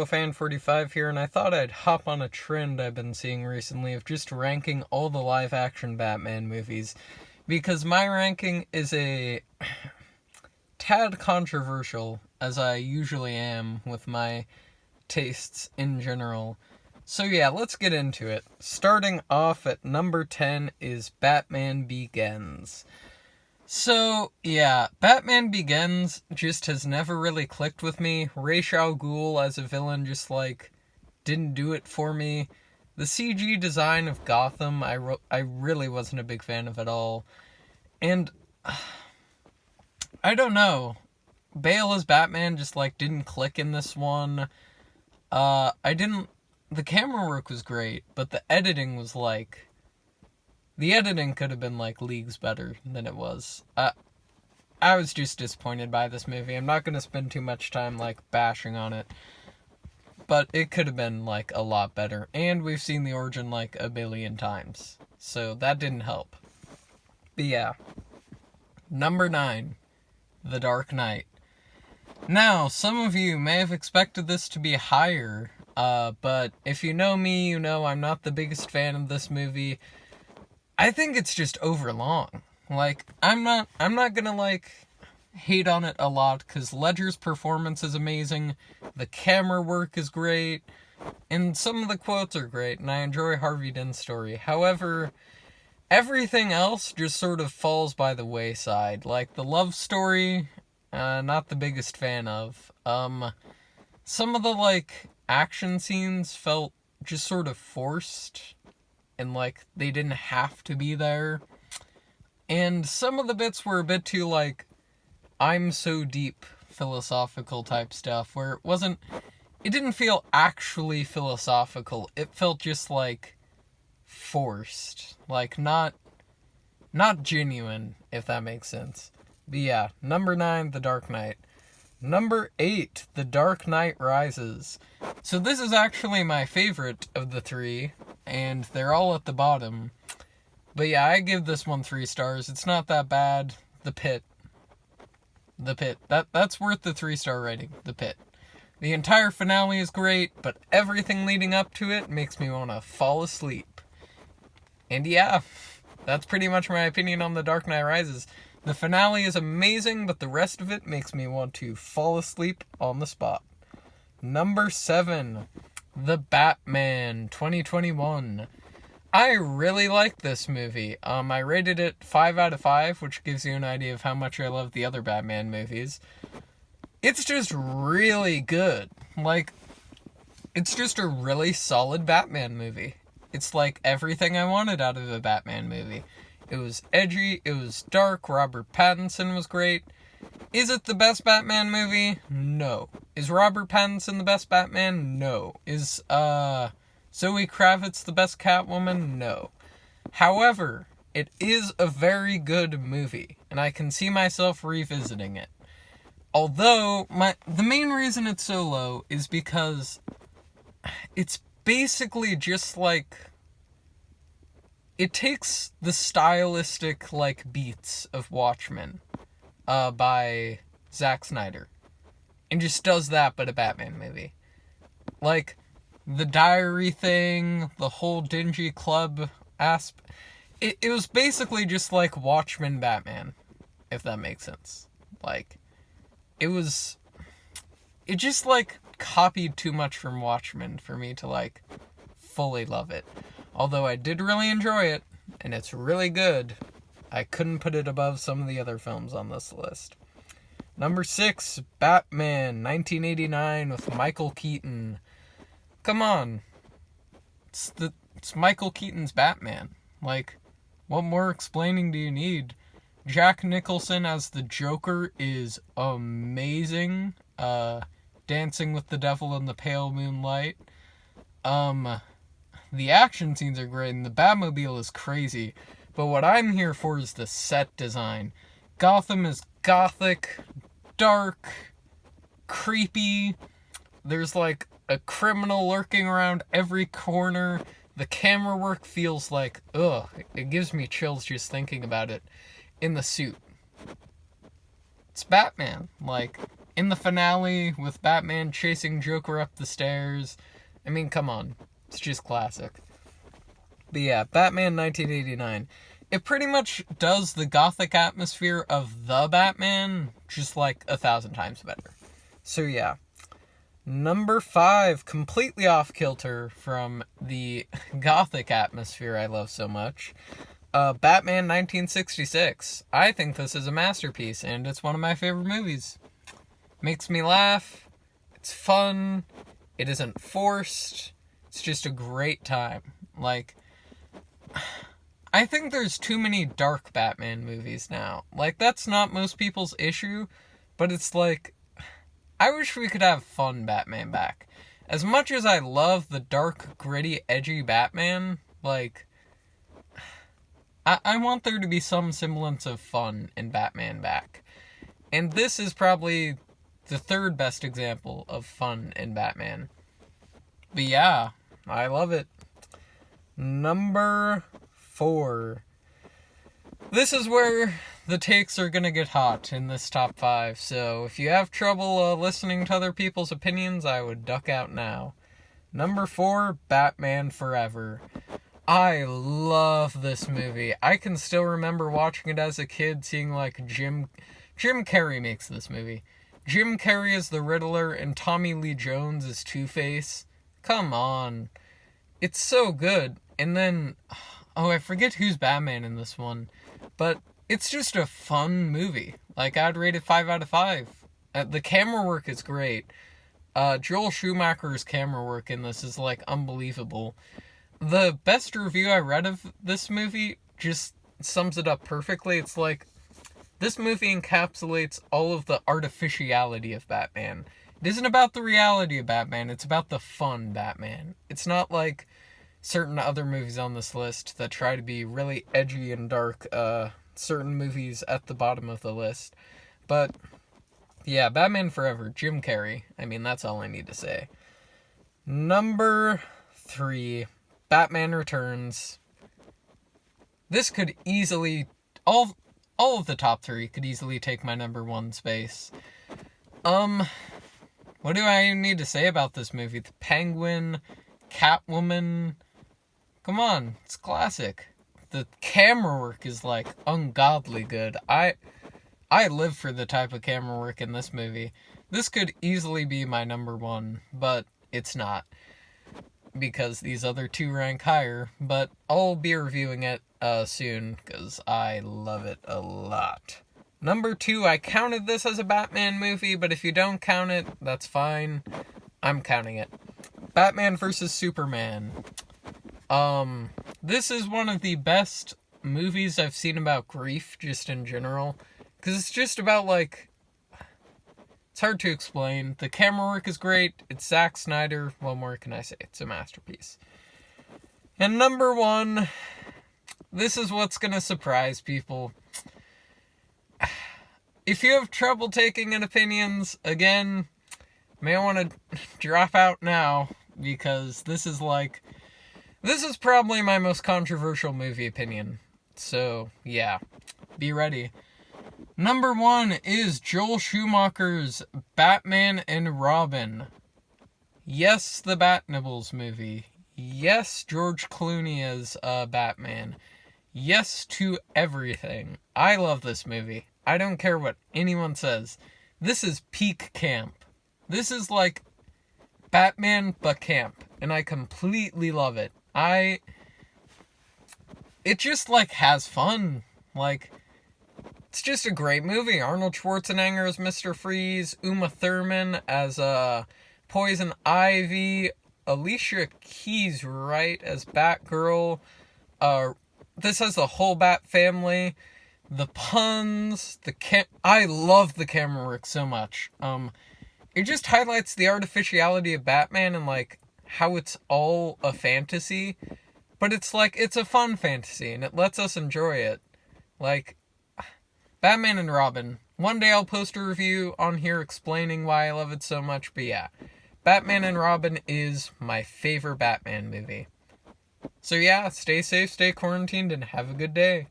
Fan45 here, and I thought I'd hop on a trend I've been seeing recently of just ranking all the live-action Batman movies, because my ranking is a tad controversial, as I usually am with my tastes in general. So yeah, let's get into it. Starting off at number 10 is Batman Begins. So, yeah, Batman Begins just has never really clicked with me. Ra's al Ghul as a villain just, didn't do it for me. The CG design of Gotham, I really wasn't a big fan of at all. And, I don't know. Bale as Batman just, didn't click in this one. The camera work was great, but the editing was, the editing could have been, leagues better than it was. I was just disappointed by this movie. I'm not going to spend too much time, bashing on it. But it could have been, a lot better. And we've seen the origin, a billion times. So that didn't help. But yeah. Number 9. The Dark Knight. Now, some of you may have expected this to be higher. But if you know me, you know I'm not the biggest fan of this movie. I think it's just overlong. I'm not gonna, hate on it a lot, because Ledger's performance is amazing, the camera work is great, and some of the quotes are great, and I enjoy Harvey Dent's story. However, everything else just sort of falls by the wayside. The love story, not the biggest fan of. Some of the, action scenes felt just sort of forced, and they didn't have to be there. And some of the bits were a bit too I'm so deep philosophical type stuff, where it didn't feel actually philosophical. It felt just forced. Not genuine, if that makes sense. But yeah, number 9, The Dark Knight. Number 8, The Dark Knight Rises. So this is actually my favorite of the 3, and they're all at the bottom. But yeah, I give this one 3 stars. It's not that bad. The Pit. That's worth the 3-star rating. The Pit. The entire finale is great, but everything leading up to it makes me want to fall asleep. And yeah, that's pretty much my opinion on The Dark Knight Rises. The finale is amazing, but the rest of it makes me want to fall asleep on the spot. Number 7, The Batman 2021. I really like this movie. I rated it 5 out of 5, which gives you an idea of how much I love the other Batman movies. It's just really good. It's just a really solid Batman movie. It's everything I wanted out of a Batman movie. It was edgy, it was dark, Robert Pattinson was great. Is it the best Batman movie? No. Is Robert Pattinson the best Batman? No. Is, Zoe Kravitz the best Catwoman? No. However, it is a very good movie, and I can see myself revisiting it. Although, the main reason it's so low is because it's basically just it takes the stylistic, beats of Watchmen, by Zack Snyder, and just does that but a Batman movie. The diary thing, the whole dingy club aspect, it was basically just Watchmen Batman, if that makes sense. It just copied too much from Watchmen for me to fully love it. Although I did really enjoy it, and it's really good, I couldn't put it above some of the other films on this list. Number 6, Batman 1989 with Michael Keaton. Come on. It's Michael Keaton's Batman. What more explaining do you need? Jack Nicholson as the Joker is amazing. Dancing with the Devil in the Pale Moonlight. The action scenes are great, and the Batmobile is crazy. But what I'm here for is the set design. Gotham is gothic, dark, creepy. There's a criminal lurking around every corner. The camera work feels it gives me chills just thinking about it. In the suit. It's Batman. in the finale with Batman chasing Joker up the stairs. I mean, come on. It's just classic. But yeah, Batman 1989. It pretty much does the gothic atmosphere of the Batman, just like 1,000 times better. So yeah. Number 5, completely off kilter from the gothic atmosphere I love so much. Batman 1966. I think this is a masterpiece, and it's one of my favorite movies. Makes me laugh. It's fun. It isn't forced. It's just a great time. Like, I think there's too many dark Batman movies now. Like, that's not most people's issue, but it's like, I wish we could have fun Batman back. As much as I love the dark, gritty, edgy Batman, like, I want there to be some semblance of fun in Batman back. And this is probably the third best example of fun in Batman. But yeah, I love it. Number 4. This is where the takes are gonna get hot in this top 5, so if you have trouble listening to other people's opinions, I would duck out now. Number 4, Batman Forever. I love this movie. I can still remember watching it as a kid, seeing like Jim Carrey makes this movie. Jim Carrey is the Riddler and Tommy Lee Jones is Two-Face. Come on. It's so good. And then, oh, I forget who's Batman in this one, but it's just a fun movie. Like, I'd rate it 5 out of 5. The camera work is great. Joel Schumacher's camera work in this is, like, unbelievable. The best review I read of this movie just sums it up perfectly. It's like, this movie encapsulates all of the artificiality of Batman. It isn't about the reality of Batman, it's about the fun Batman. It's not like certain other movies on this list that try to be really edgy and dark, certain movies at the bottom of the list. But, yeah, Batman Forever, Jim Carrey. I mean, that's all I need to say. Number 3, Batman Returns. This could easily, all of the top 3 could easily take my number 1 space. What do I need to say about this movie? The Penguin, Catwoman, come on, it's classic. The camera work is, like, ungodly good. I live for the type of camera work in this movie. This could easily be my number 1, but it's not, because these other 2 rank higher, but I'll be reviewing it soon, because I love it a lot. Number 2, I counted this as a Batman movie, but if you don't count it, that's fine. I'm counting it. Batman vs. Superman. This is one of the best movies I've seen about grief, just in general, because it's just about, like, it's hard to explain. The camera work is great. It's Zack Snyder. What more can I say? It's a masterpiece. And number 1, this is what's gonna surprise people. If you have trouble taking in opinions, again, may want to drop out now, because this is probably my most controversial movie opinion. So, yeah, be ready. Number 1 is Joel Schumacher's Batman and Robin. Yes, the Bat-Nibbles movie. Yes, George Clooney as Batman. Yes to everything. I love this movie. I don't care what anyone says. This is peak camp. This is like Batman but camp. And I completely love it. It just, like, has fun. Like, it's just a great movie. Arnold Schwarzenegger as Mr. Freeze. Uma Thurman as Poison Ivy. Alicia Keys Wright as Batgirl. This has the whole Bat family. The puns, I love the camera work so much. It just highlights the artificiality of Batman and, like, how it's all a fantasy, but it's like, it's a fun fantasy, and it lets us enjoy it. Like, Batman and Robin. One day I'll post a review on here explaining why I love it so much, but yeah. Batman and Robin is my favorite Batman movie. So yeah, stay safe, stay quarantined, and have a good day.